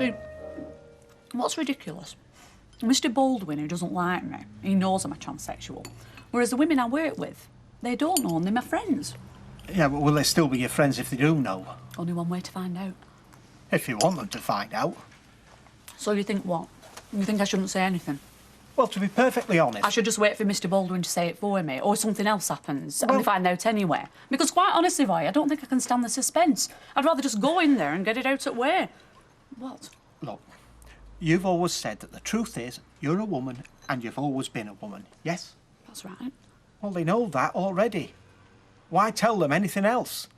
See, what's ridiculous? Mr. Baldwin, who doesn't like me, he knows I'm a transsexual. Whereas the women I work with, they don't know and they're my friends. Yeah, but will they still be your friends if they do know? Only one way to find out. If you want them to find out. So you think what? You think I shouldn't say anything? Well, to be perfectly honest... I should just wait for Mr. Baldwin to say it for me, or something else happens, and they find out anyway. Because quite honestly, Vi, I don't think I can stand the suspense. I'd rather just go in there and get it out at way. What? Look, you've always said that the truth is you're a woman and you've always been a woman, yes? That's right. Well, they know that already. Why tell them anything else?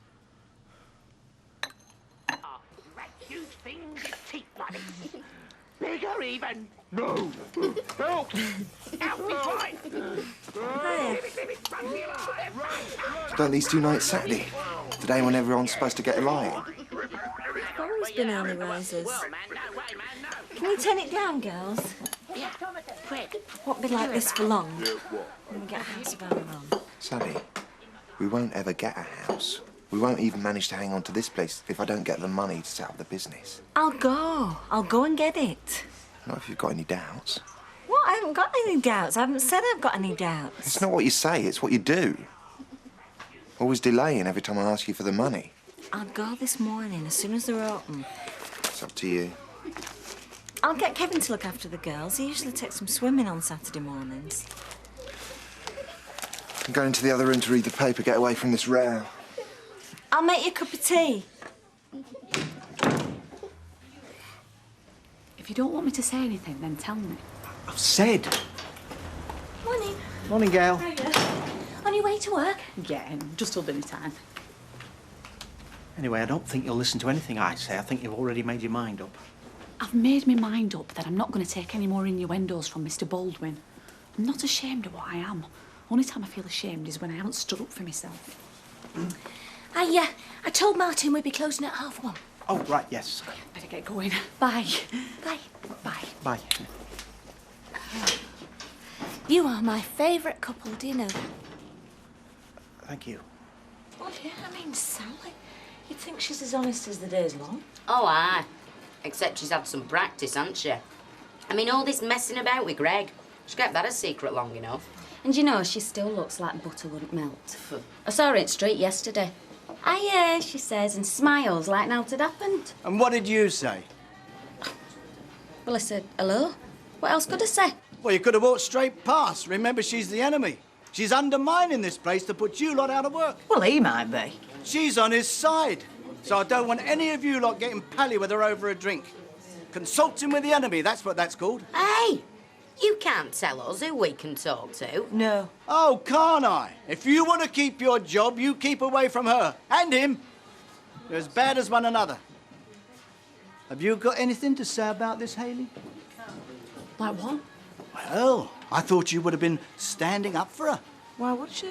Oh, that huge thing with teeth like this. Bigger even. No. Help! Help me, right? Don't these two nights Saturday? The day when everyone's supposed to get a lie in. I've always been early risers. Can we turn it down, girls? Yeah, quick. Won't be like this for long. When we get a house of our own. Sally, we won't ever get a house. We won't even manage to hang on to this place if I don't get the money to set up the business. I'll go. I'll go and get it. Not if you've got any doubts. What? I haven't got any doubts. I haven't said I've got any doubts. It's not what you say, it's what you do. Always delaying every time I ask you for the money. I'll go this morning as soon as they're open. It's up to you. I'll get Kevin to look after the girls. He usually takes them swimming on Saturday mornings. I'm going to the other room to read the paper, get away from this row. I'll make you a cup of tea. If you don't want me to say anything, then tell me. I've said. Morning. Morning, girl. Hiya. On your way to work? Yeah, just till dinner time. Anyway, I don't think you'll listen to anything I say. I think you've already made your mind up. I've made my mind up that I'm not going to take any more innuendos from Mr. Baldwin. I'm not ashamed of what I am. Only time I feel ashamed is when I haven't stood up for myself. I told Martin we'd be closing at 1:30. Oh, right, yes. Better get going. Bye. Bye. Bye. Bye. You are my favourite couple, do you know that? Thank you. Well, yeah, I mean, Sally. You'd think she's as honest as the day's long. Oh, aye. Except she's had some practice, hasn't she? I mean, all this messing about with Greg. She kept that a secret long enough. And you know, she still looks like butter wouldn't melt. I saw her in the street yesterday. Aye, she says, and smiles like nothing had happened. And what did you say? Well, I said, hello. What else could I say? Well, you could have walked straight past. Remember, she's the enemy. She's undermining this place to put you lot out of work. Well, he might be. She's on his side. So I don't want any of you lot getting pally with her over a drink. Consulting with the enemy, that's what that's called. Hey! You can't tell us who we can talk to. No. Oh, can't I? If you want to keep your job, you keep away from her. And him. You're as bad as one another. Have you got anything to say about this, Hayley? Like what? Well, I thought you would have been standing up for her. Why would she?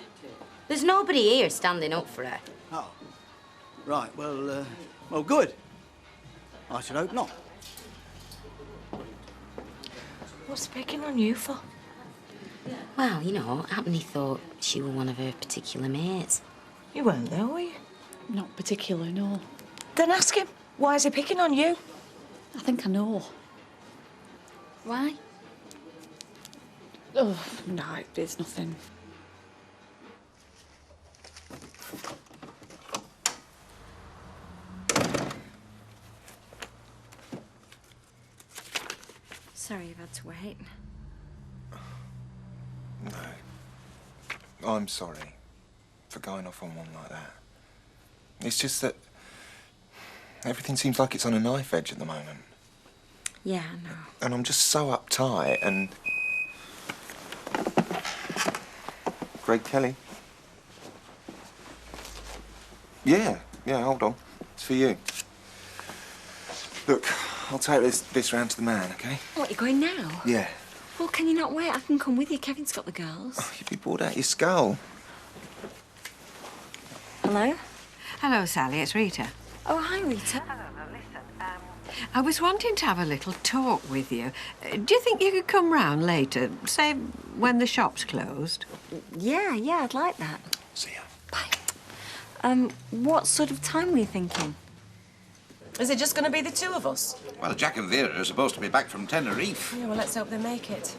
There's nobody here standing up for her. Oh. Right, well, good. I should hope not. What's picking on you for? Well, you know, Happy thought she were one of her particular mates. You weren't there, were you? Not particular, no. Then ask him. Why is he picking on you? I think I know. Why? Oh, no, it's nothing. Sorry you've had to wait. No. I'm sorry for going off on one like that. It's just that everything seems like it's on a knife edge at the moment. Yeah, I know. And I'm just so uptight and... Greg Kelly? Yeah, hold on. It's for you. Look, I'll take this round to the man, OK? What, you're going now? Yeah. Well, can you not wait? I can come with you. Kevin's got the girls. Oh, you'd be bored out your skull. Hello? Hello, Sally. It's Rita. Oh, hi, Rita. Hello, listen. I was wanting to have a little talk with you. Do you think you could come round later, say when the shop's closed? Yeah, I'd like that. See ya. Bye. What sort of time were you thinking? Is it just going to be the two of us? Well, Jack and Vera are supposed to be back from Tenerife. Yeah, well, let's hope they make it.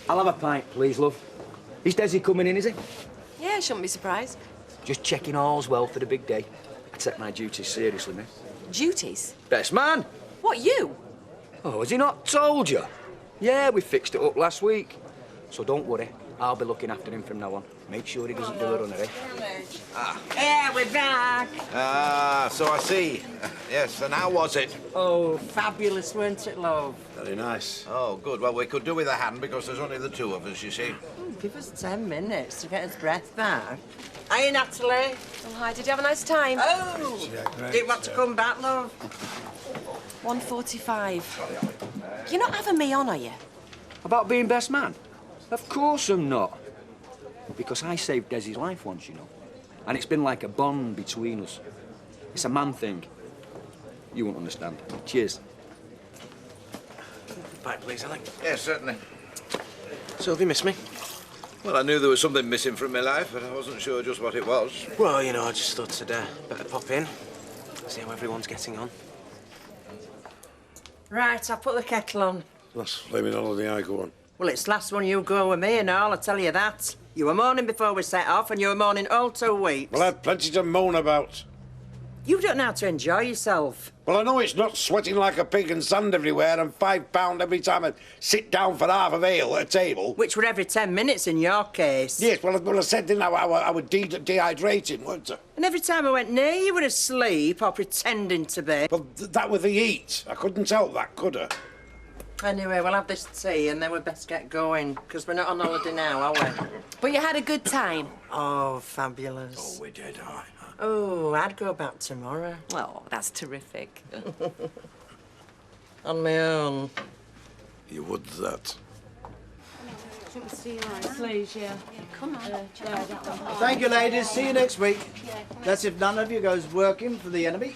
I'll have a pint, please, love. Is Desi coming in, is he? Yeah, shouldn't be surprised. Just checking all's well for the big day. I take my duties seriously, mate. Duties? Best man! What, you? Oh, has he not told you? Yeah, we fixed it up last week. So don't worry, I'll be looking after him from now on. Make sure he doesn't do a runner, eh? Yeah, we're back. Ah, so I see. Yes, and how was it? Oh, fabulous, weren't it, love? Very nice. Oh, good. Well, we could do with a hand because there's only the two of us, you see. Give us 10 minutes to get his breath back. Hiya, Natalie. Oh, hi, did you have a nice time? Oh, didn't want to come back, love. 1:45. You're not having me on, are you? About being best man? Of course I'm not. Because I saved Desi's life once, you know. And it's been like a bond between us. It's a man thing. You won't understand. Cheers. Bye, please, Alec. Yes, certainly. So, have you missed me? Well, I knew there was something missing from my life, but I wasn't sure just what it was. Well, you know, I just thought I'd better pop in, see how everyone's getting on. Right, I'll put the kettle on. Last flaming holiday I go on. Well, it's last one you go with me and all, I tell you that. You were moaning before we set off, and you were moaning all 2 weeks. Well, I had plenty to moan about. You don't know how to enjoy yourself. Well, I know it's not sweating like a pig and sand everywhere and £5 every time I sit down for half of ale at a table. Which were every 10 minutes in your case. Yes, well, I said, didn't I was dehydrating, weren't I? And every time I went near you were asleep or pretending to be. Well, that was the heat. I couldn't help that, could I? Anyway, we'll have this tea and then we'd best get going, because we're not on holiday now, are we? But you had a good time. Oh, fabulous. Oh, we did, aye. Oh, I'd go back tomorrow. Oh, that's terrific. On my own. You would that. Please, yeah. Come on. Thank you, ladies. See you next week. That's if none of you goes working for the enemy.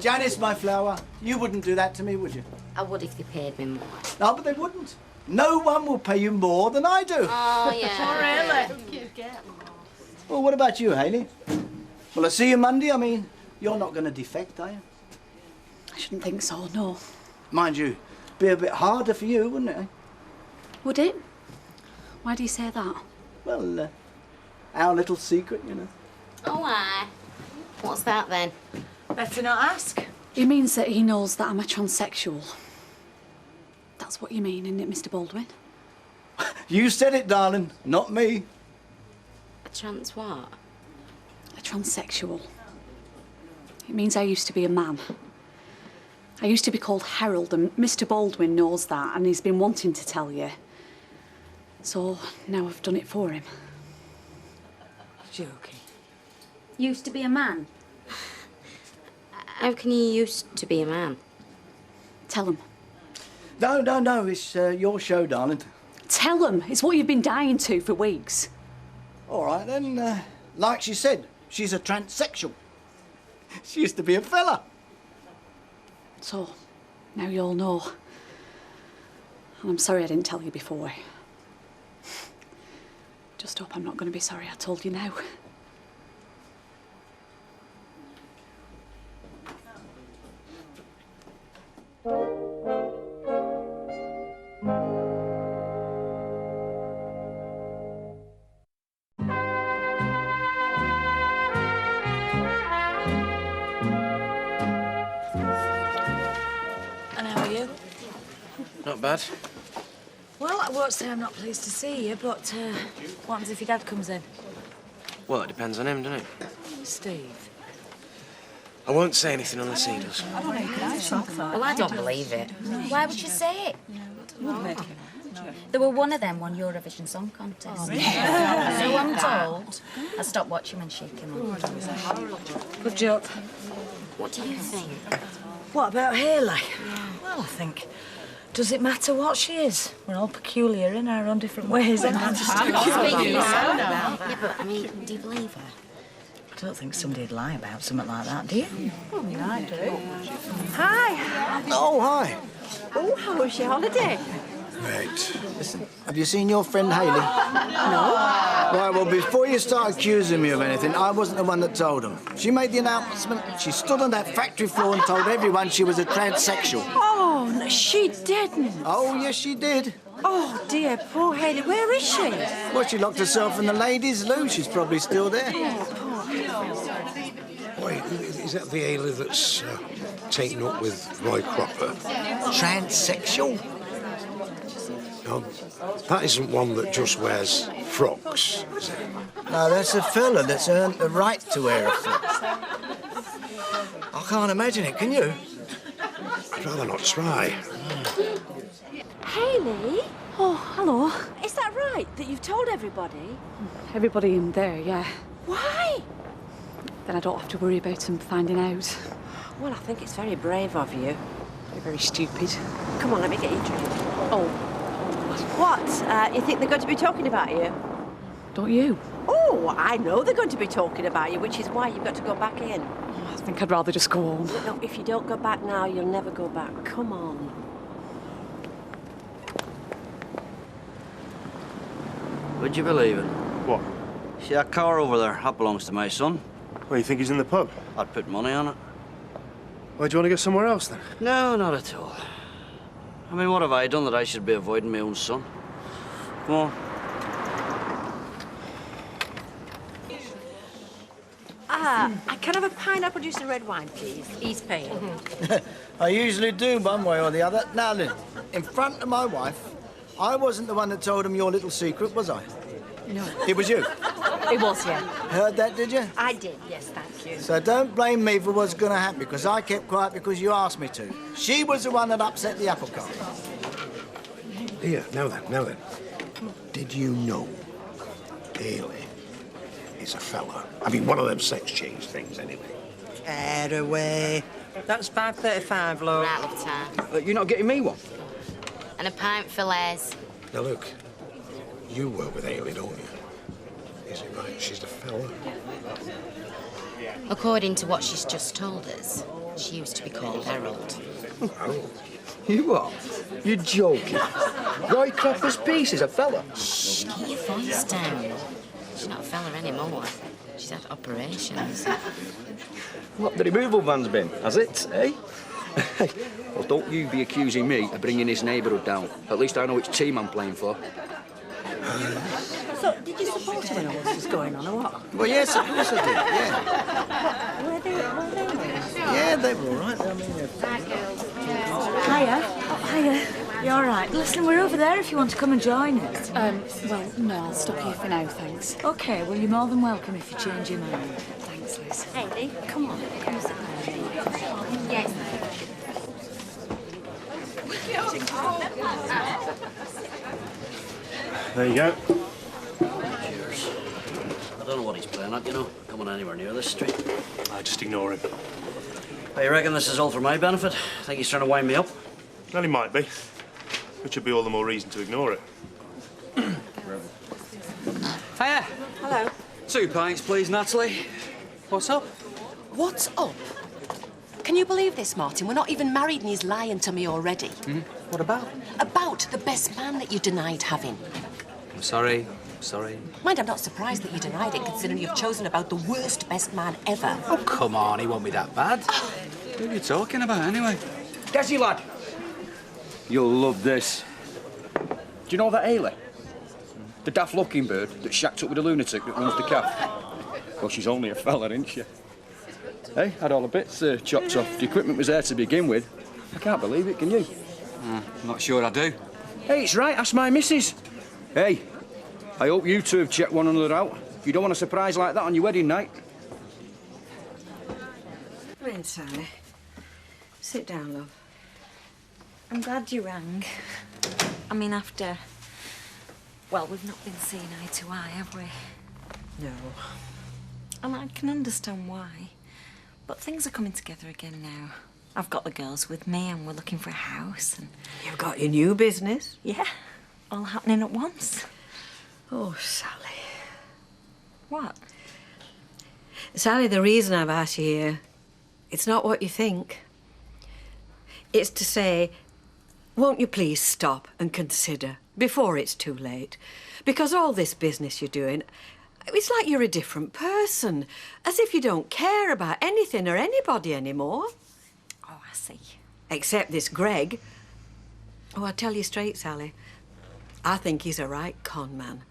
Janice, my flower, you wouldn't do that to me, would you? I would if they paid me more. No, but they wouldn't. No one will pay you more than I do. Oh, yeah. Really? Well, what about you, Hayley? Well, I'll see you Monday. I mean, you're not going to defect, are you? I shouldn't think so, no. Mind you, be a bit harder for you, wouldn't it? Would it? Why do you say that? Well, our little secret, you know. Oh, aye. What's that, then? Better not ask. It means that he knows that I'm a transsexual. That's what you mean, isn't it, Mr. Baldwin? You said it, darling, not me. A trans what? A transsexual. It means I used to be a man. I used to be called Harold, and Mr. Baldwin knows that, and he's been wanting to tell you. So now I've done it for him. Joking. Used to be a man? How can you used to be a man? Tell him. No, it's your show, darling. Tell him. It's what you've been dying to for weeks. All right, then, like she said, she's a transsexual. She used to be a fella. So, now you all know. And I'm sorry I didn't tell you before. Just hope I'm not going to be sorry I told you now. And how are you? Not bad. Well, I won't say I'm not pleased to see you, but what happens if your dad comes in? Well, it depends on him, doesn't it? Steve. I won't say anything unless he does. I don't know, you could have something. Well, I don't believe it. Why would you say it? There were one of them won Eurovision Song Contest. So I'm told. I stopped watching when she came on. Good joke. What do you think? What about Hayley? Well, I think... Does it matter what she is? We're all peculiar in our own different ways. Yeah, but, I mean, do you believe her? I don't think somebody'd lie about something like that, do you? I do. Hi. Oh, hi. Oh, how was your holiday? Right. Listen, have you seen your friend Hayley? No. Right, well, before you start accusing me of anything, I wasn't the one that told them. She made the announcement. She stood on that factory floor and told everyone she was a transsexual. Oh, no, she didn't. Oh, yes, she did. Oh, dear, poor Hayley. Where is she? Well, she locked herself in the ladies' loo. She's probably still there. Wait, is that the Ailey that's taken up with Roy Cropper? Transsexual? No, that isn't one that just wears frocks, is it? No, that's a fella that's earned the right to wear a frock. I can't imagine it, can you? I'd rather not try. Hayley? Oh, hello. Is that right, that you've told everybody? Everybody in there, yeah. Why? Then I don't have to worry about them finding out. Well, I think it's very brave of you. You're very stupid. Come on, let me get you a drink. Oh. What? You think they're going to be talking about you? Don't you? Oh, I know they're going to be talking about you, which is why you've got to go back in. I think I'd rather just go home. No, if you don't go back now, you'll never go back. Come on. Would you believe it? What? See that car over there? That belongs to my son. Well, you think he's in the pub? I'd put money on it. Why, do you want to go somewhere else, then? No, not at all. I mean, what have I done that I should be avoiding my own son? Come on. Can I have a pineapple juice and red wine, please? He's paying. I usually do, one way or the other. Now, then, in front of my wife, I wasn't the one that told him your little secret, was I? No. It was you. It was, yeah. Heard that, did you? I did, yes, thank you. So don't blame me for what's going to happen, because I kept quiet because you asked me to. She was the one that upset the apple cart. Here, now then. Did you know Ailey is a fella? I mean, one of them sex change things, anyway. Get away. That's 5.35, love. Right, love time. You're not getting me one? And a pint for Les. Now, look, you work with Ailey, don't you? Is it right? She's the fella. According to what she's just told us, she used to be called Harold. Harold? You are? You're joking. Roy Cropper's piece is a fella. Shh, keep your voice down. She's not a fella anymore. She's had operations. What, the removal van's been, has it, eh? Well, don't you be accusing me of bringing his neighbourhood down. At least I know which team I'm playing for. So, did you support her when all this was going on, or what? Well, yes, of course I did, yeah. Were they? Yeah, they were all right. I mean, Hiya. Oh, hiya. You all right? Listen, we're over there if you want to come and join us. Well, no, I'll stop here for now, thanks. OK, well, you're more than welcome if you change your mind. Thanks, Liz. Hayley, come on. Come and sit down. Yes. There you go. Cheers. I don't know what he's playing at, you know, coming anywhere near this street. I just ignore him. I reckon this is all for my benefit. Think he's trying to wind me up? Well, he might be. Which would be all the more reason to ignore it. Hiya. Hello. 2 pints, please, Natalie. What's up? What's up? Can you believe this, Martin? We're not even married and he's lying to me already. What about? About the best man that you denied having. I'm sorry. Mind, I'm not surprised that you denied it, considering you've chosen about the worst best man ever. Oh, come on, he won't be that bad. Who are you talking about, anyway? Desi, lad. You'll love this. Do you know that Ailey? The daft-looking bird that shacked up with a lunatic that runs the cafe? Well, she's only a fella, isn't she? Hey, had all the bits chopped off. The equipment was there to begin with. I can't believe it, can you? I'm not sure I do. Hey, it's right, ask my missus. Hey, I hope you two have checked one another out. You don't want a surprise like that on your wedding night. Come in, Sally. Sit down, love. I'm glad you rang. I mean, after... Well, we've not been seeing eye to eye, have we? No. And I can understand why. But things are coming together again now. I've got the girls with me and we're looking for a house and... You've got your new business? Yeah, all happening at once. Oh, Sally. What? Sally, the reason I've asked you here, it's not what you think. It's to say, Won't you please stop and consider before it's too late? Because all this business you're doing, it's like you're a different person, as if you don't care about anything or anybody anymore. Oh, I see. Except this Greg. Oh, I'll tell you straight, Sally. I think he's a right con man.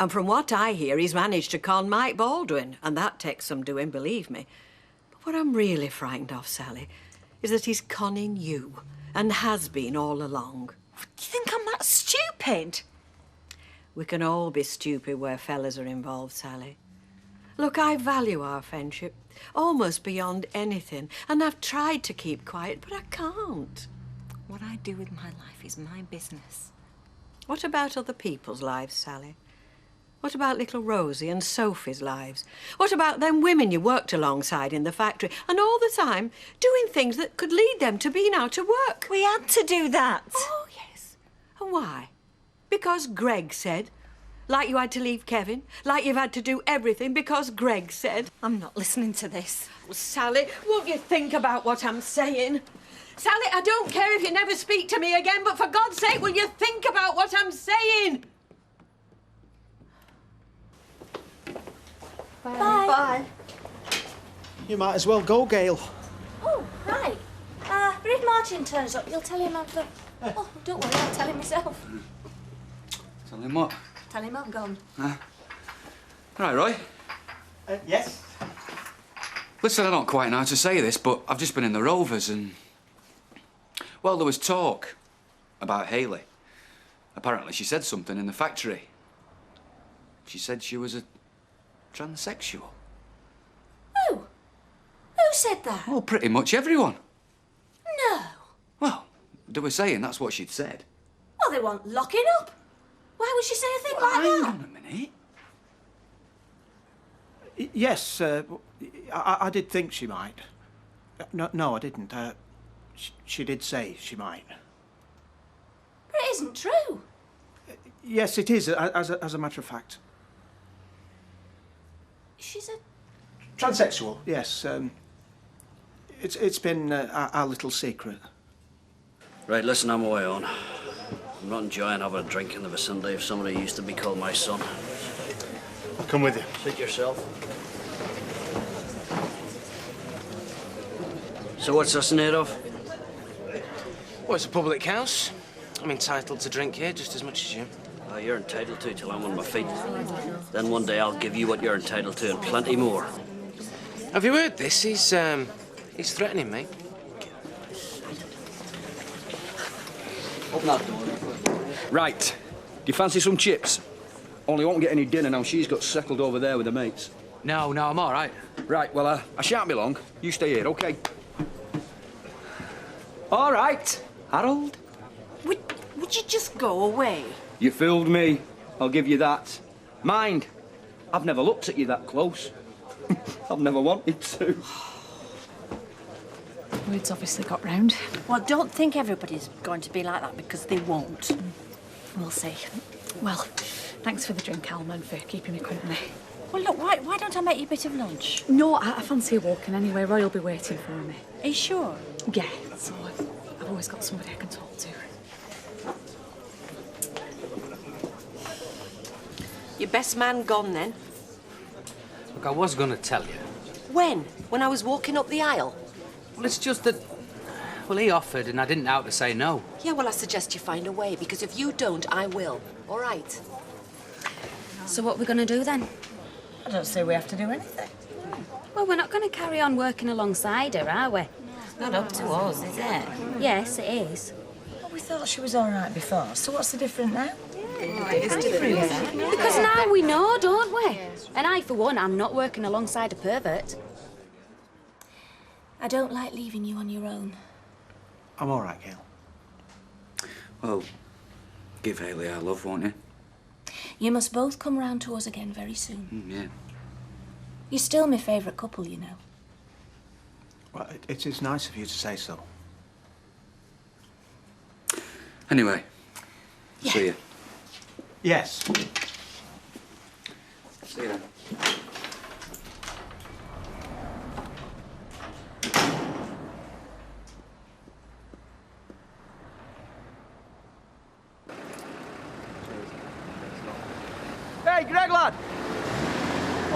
And from what I hear, he's managed to con Mike Baldwin, and that takes some doing, believe me. But what I'm really frightened of, Sally, is that he's conning you, and has been all along. You think I'm that stupid? We can all be stupid where fellas are involved, Sally. Look, I value our friendship almost beyond anything, and I've tried to keep quiet, but I can't. What I do with my life is my business. What about other people's lives, Sally? What about little Rosie and Sophie's lives? What about them women you worked alongside in the factory and all the time doing things that could lead them to being out of work? We had to do that. Oh, yes. And why? Because Greg said. Like you had to leave Kevin. Like you've had to do everything because Greg said. I'm not listening to this. Oh, Sally, won't you think about what I'm saying? Sally, I don't care if you never speak to me again, but for God's sake, will you think about what I'm saying? Bye. You might as well go, Gail. Oh, right. But if Martin turns up, you'll tell him I've... Oh, don't worry, I'll tell him myself. Tell him what? Tell him I'm gone. Right, Roy. Yes? Listen, I don't quite know how to say this, but I've just been in the Rovers and... Well, there was talk about Hayley. Apparently she said something in the factory. She said she was a transsexual. Who? Who said that? Well, pretty much everyone. No. Well, they were saying that's what she'd said. Well, they want locking up. Why would she say a thing like that? Hang on a minute. Yes, I did think she might. No, I didn't. She did say she might. But it isn't true. Yes, it is, as a matter of fact. She's a... Transsexual, yes. It's been our little secret. Right, listen, I'm away on. I'm not enjoying having a drink in the vicinity of somebody who used to be called my son. I'll come with you. Suit yourself. So what's this in aid of? Well, it's a public house. I'm entitled to drink here just as much as you. You're entitled to till I'm on my feet. Then one day I'll give you what you're entitled to and plenty more. Have you heard this? He's threatening me. Open that door. Right. Do you fancy some chips? Only won't get any dinner now. She's got settled over there with her mates. No, I'm all right. Right, well, I shan't be long. You stay here, OK? All right, Harold. Would you just go away? You fooled me. I'll give you that. Mind, I've never looked at you that close. I've never wanted to. Word's obviously got round. Well, don't think everybody's going to be like that, because they won't. We'll see. Well, thanks for the drink, Alma, and for keeping me company. Well, look, why don't I make you a bit of lunch? No, I fancy a walking anyway. Roy will be waiting for me. Are you sure? Yeah, so I've always got somebody I can talk to. Your best man gone, then? Look, I was going to tell you. When? When I was walking up the aisle? Well, it's just that... Well, he offered and I didn't know how to say no. Yeah, well, I suggest you find a way, because if you don't, I will. All right? So what are we going to do then? I don't see we have to do anything. Well, we're not going to carry on working alongside her, are we? It's not up to us, is it? Yes, it is. Well, we thought she was all right before, so what's the difference now? Because now we know, don't we? And I, for one, am not working alongside a pervert. I don't like leaving you on your own. I'm all right, Gail. Well, give Hayley our love, won't you? You must both come round to us again very soon. Yeah. You're still my favourite couple, you know. Well, it is nice of you to say so. Anyway, see you. Yes. See you then.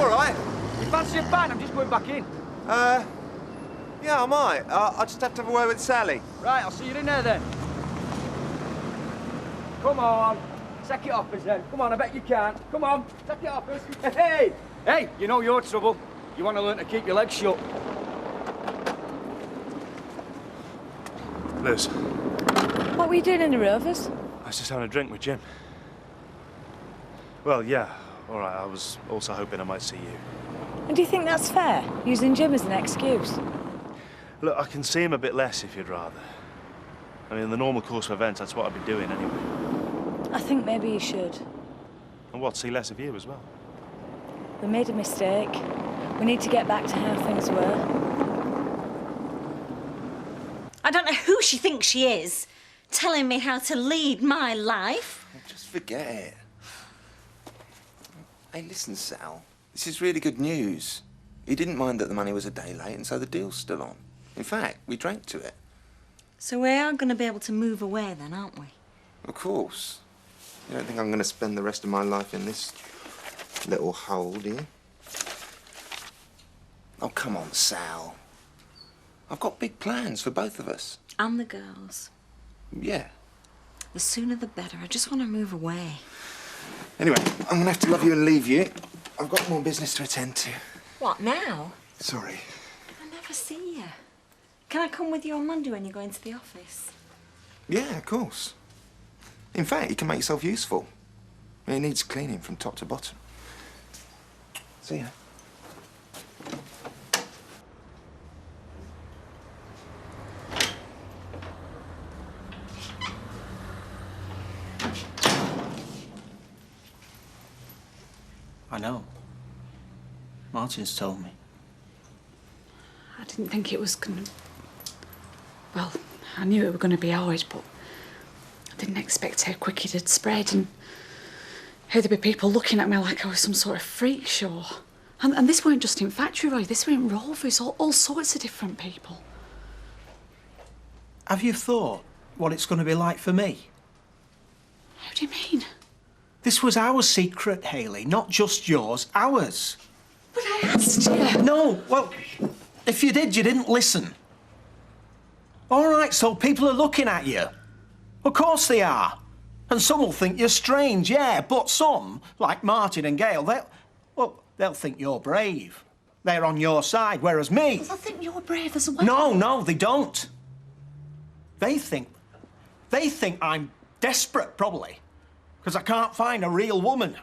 all right? You fancy a pint? I'm just going back in. Yeah, I might. I'll just have to have a word with Sally. Right, I'll see you in there then. Come on. Take it off us then. Come on, I bet you can. Come on, take it off us. Hey! Hey, you know your trouble. You want to learn to keep your legs shut. Liz, What were you doing in the Rovers? I was just having a drink with Jim. Well, yeah, all right. I was also hoping I might see you. And do you think that's fair, using Jim as an excuse? Look, I can see him a bit less if you'd rather. I mean, in the normal course of events, that's what I'd be doing anyway. I think maybe you should. And what, see less of you as well? We made a mistake. We need to get back to how things were. I don't know who she thinks she is, telling me how to lead my life. Just forget it. Hey, listen, Sal. This is really good news. He didn't mind that the money was a day late, and so the deal's still on. In fact, we drank to it. So we are going to be able to move away then, aren't we? Of course. You don't think I'm going to spend the rest of my life in this little hole, do you? Oh, come on, Sal. I've got big plans for both of us. And the girls. Yeah. The sooner the better. I just want to move away. Anyway, I'm going to have to love you and leave you. I've got more business to attend to. What, now? Sorry. I never see you. Can I come with you on Monday when you go into the office? Yeah, of course. In fact, you can make yourself useful. It needs cleaning from top to bottom. See ya. I know. Martin's told me. I didn't think it was gonna... Well, I knew it were gonna be hard, but I didn't expect how quick it had spread and how there'd be people looking at me like I was some sort of freak show. And this weren't just in Factory Roy, this were in Rovers, all sorts of different people. Have you thought what it's going to be like for me? How do you mean? This was our secret, Hayley, not just yours, ours. But I asked you. No, well, if you did, you didn't listen. All right, so people are looking at you. Of course they are. And some will think you're strange, yeah, but some, like Martin and Gail, they'll think you're brave. They're on your side, whereas me... I think you're brave as well. No, they don't. They think I'm desperate, probably, because I can't find a real woman.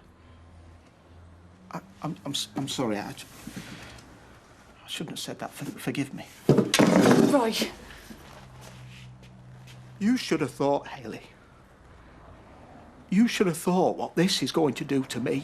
I'm sorry, I shouldn't have said that. Forgive me. Roy. You should have thought, Hayley. You should have thought what this is going to do to me.